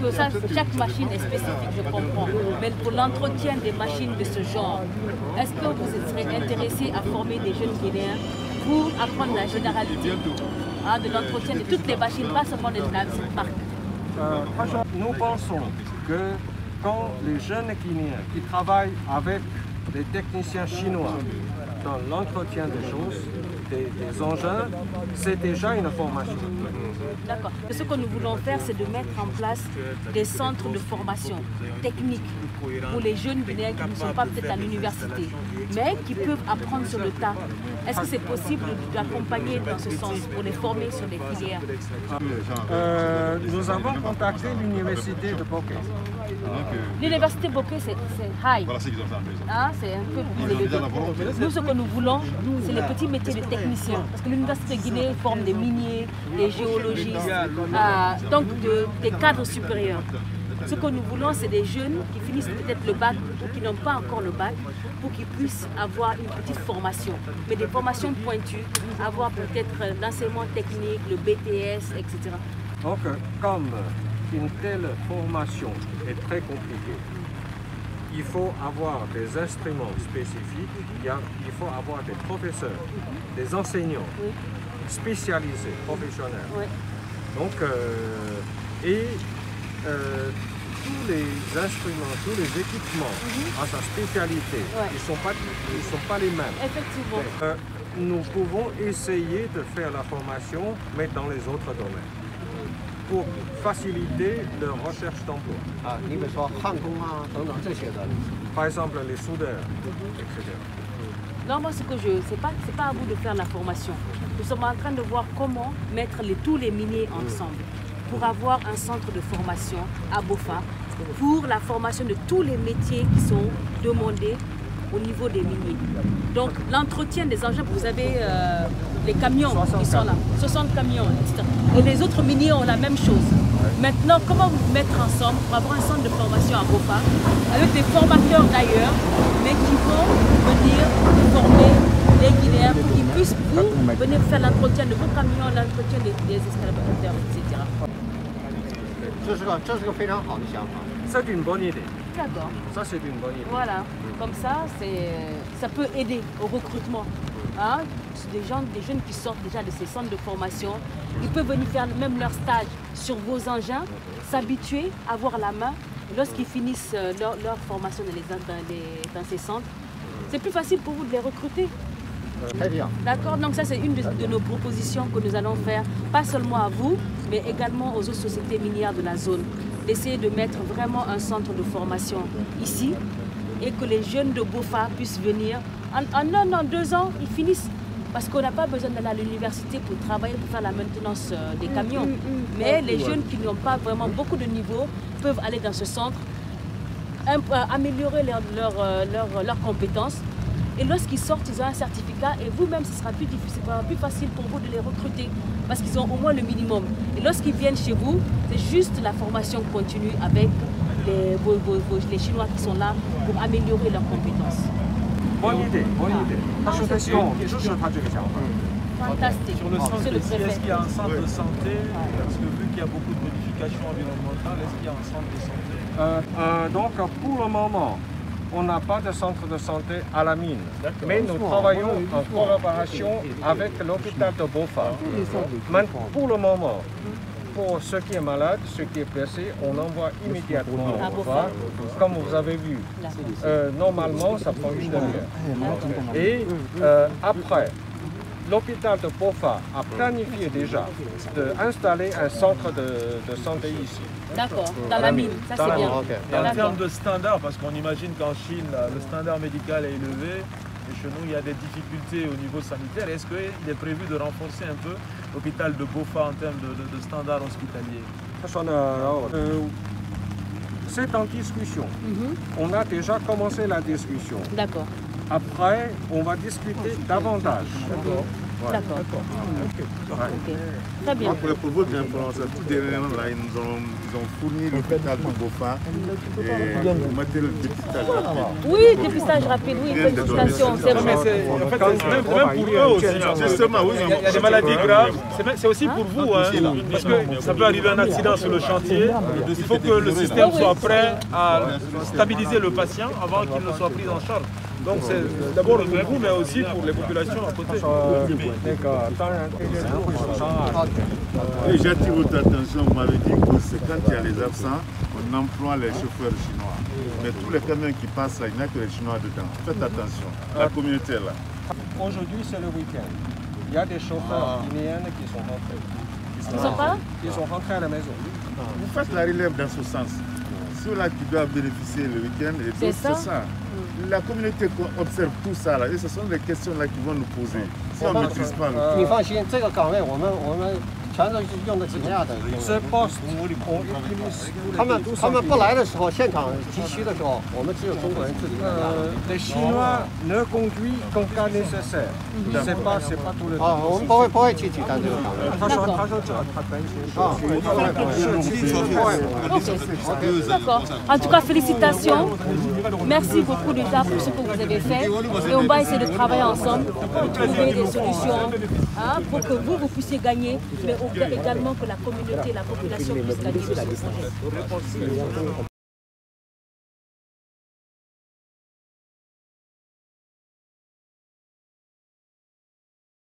que ça, chaque machine est spécifique, je comprends. Mais pour l'entretien des machines de ce genre, est-ce que vous serez intéressé à former des jeunes Guinéens pour apprendre la généralité de l'entretien de toutes les machines, pas seulement de cette marque? Nous pensons que quand les jeunes Guinéens qui travaillent avec des techniciens chinois dans l'entretien des choses, des engins, c'est déjà une formation. D'accord. Ce que nous voulons faire, c'est de mettre en place des centres de formation technique pour les jeunes Guinéens qui ne sont pas peut-être à l'université, mais qui peuvent apprendre sur le tas. Est-ce que c'est possible d'accompagner dans ce sens pour les former sur des filières? Nous avons contacté l'université de Bokeh. L'université Bokeh, c'est high. C'est un peu plus élevé. Nous, ce que nous voulons, c'est les petits métiers de techniciens. Parce que l'université de Guinée forme des miniers, des géologistes, donc des cadres supérieurs. Ce que nous voulons, c'est des jeunes qui finissent peut-être le bac ou qui n'ont pas encore le bac, pour qu'ils puissent avoir une petite formation, mais des formations pointues, avoir peut-être l'enseignement technique, le BTS, etc. Donc, comme une telle formation est très compliquée, il faut avoir des instruments spécifiques, il faut avoir des professeurs, des enseignants spécialisés, professionnels. Donc, tous les instruments, tous les équipements à sa spécialité, ils ne sont pas les mêmes. Effectivement. Nous pouvons essayer de faire la formation, mais dans les autres domaines, pour faciliter leur recherche d'emploi. Par exemple, les soudeurs, etc. Non, moi, c'est pas à vous de faire la formation. Nous sommes en train de voir comment mettre tous les miniers ensemble pour avoir un centre de formation à Bofa pour la formation de tous les métiers qui sont demandés au niveau des miniers. Donc, l'entretien des engins, vous avez les camions qui sont là, 60 camions, etc. Et les autres miniers ont la même chose. Maintenant, comment vous mettre ensemble pour avoir un centre de formation à Bofa avec des formateurs d'ailleurs, mais qui vont venir former les Guinéens pour qu'ils puissent venir faire l'entretien de vos camions, l'entretien des escalavateurs, etc. C'est une bonne idée. D'accord. Ça, c'est une bonne idée. Voilà. Comme ça, ça peut aider au recrutement. Hein? Des jeunes qui sortent déjà de ces centres de formation, ils peuvent venir faire même leur stage sur vos engins, s'habituer, avoir la main. Lorsqu'ils finissent leur formation dans ces centres, c'est plus facile pour vous de les recruter. Très bien. D'accord, donc ça c'est une de nos propositions que nous allons faire, pas seulement à vous, mais également aux autres sociétés minières de la zone. D'essayer de mettre vraiment un centre de formation ici et que les jeunes de Bofa puissent venir. En 1 an, 2 ans, ils finissent. Parce qu'on n'a pas besoin d'aller à l'université pour travailler, pour faire la maintenance des camions. Mais les jeunes qui n'ont pas vraiment beaucoup de niveau peuvent aller dans ce centre, améliorer leurs compétences. Et lorsqu'ils sortent, ils ont un certificat et vous-même, ce sera plus difficile, plus facile pour vous de les recruter parce qu'ils ont au moins le minimum. Et lorsqu'ils viennent chez vous, c'est juste la formation continue avec les Chinois qui sont là pour améliorer leurs compétences. Bonne idée, bonne idée. Fantastique. Sur le centre, est-ce qu'il y a un centre de santé? Parce que vu qu'il y a beaucoup de modifications environnementales, est-ce qu'il y a un centre de santé? Donc, pour le moment, on n'a pas de centre de santé à la mine, mais nous travaillons en collaboration avec l'hôpital de Bofa. Pour le moment, pour ceux qui est malade, ceux qui est blessé, on envoie immédiatement à Bofa. Comme vous avez vu, normalement, ça prend une demi-heure. Et après, l'hôpital de Bofa a planifié déjà d'installer un centre de santé ici. D'accord, dans la mine, ça c'est bien. Et en termes de standard, parce qu'on imagine qu'en Chine, le standard médical est élevé, et chez nous, il y a des difficultés au niveau sanitaire. Est-ce qu'il est prévu de renforcer un peu l'hôpital de Bofa en termes de standards hospitaliers? C'est en discussion. On a déjà commencé la discussion. D'accord. Après, on va discuter davantage. D'accord. Ok. Très bien. Pour votre information, tout dernièrement, là, ils ont fourni l'hôpital de Bofa et le matériel de dépistage rapide. Oui, dépistage rapide, oui, félicitations. C'est vrai. En fait, c'est même pour eux aussi. Justement, oui, Il y a des maladies graves. C'est aussi pour vous, hein, parce que ça peut arriver un accident sur le chantier. Il faut que le système soit prêt à stabiliser le patient avant qu'il ne soit pris en charge. Donc c'est d'abord pour vous, mais aussi pour les populations à côté. Et j'attire votre attention, vous m'avez dit que c'est quand il y a les absents, on emploie les chauffeurs chinois. Mais tous les camions qui passent là, il n'y a que les Chinois dedans. Faites attention, la communauté est là. Aujourd'hui, c'est le week-end. Il y a des chauffeurs guinéens qui sont rentrés. Ils sont pas? Ils sont rentrés à la maison. Vous faites la relève dans ce sens. Ceux-là qui doivent bénéficier le week-end, et d'autres, c'est ça. La communauté observe tout ça là, et ce sont des questions là qu'ils vont nous poser. Si on ne maîtrise pas. Ce poste, on utilise les Chinois ne conduisent qu'en cas nécessaire. C'est pas tout le temps. D'accord. En tout cas, félicitations. Merci beaucoup déjà pour ce que vous avez fait. Et on va essayer de travailler ensemble pour trouver des solutions pour que vous puissiez gagner, mais également que la communauté, la population puisse gagner de ce projet.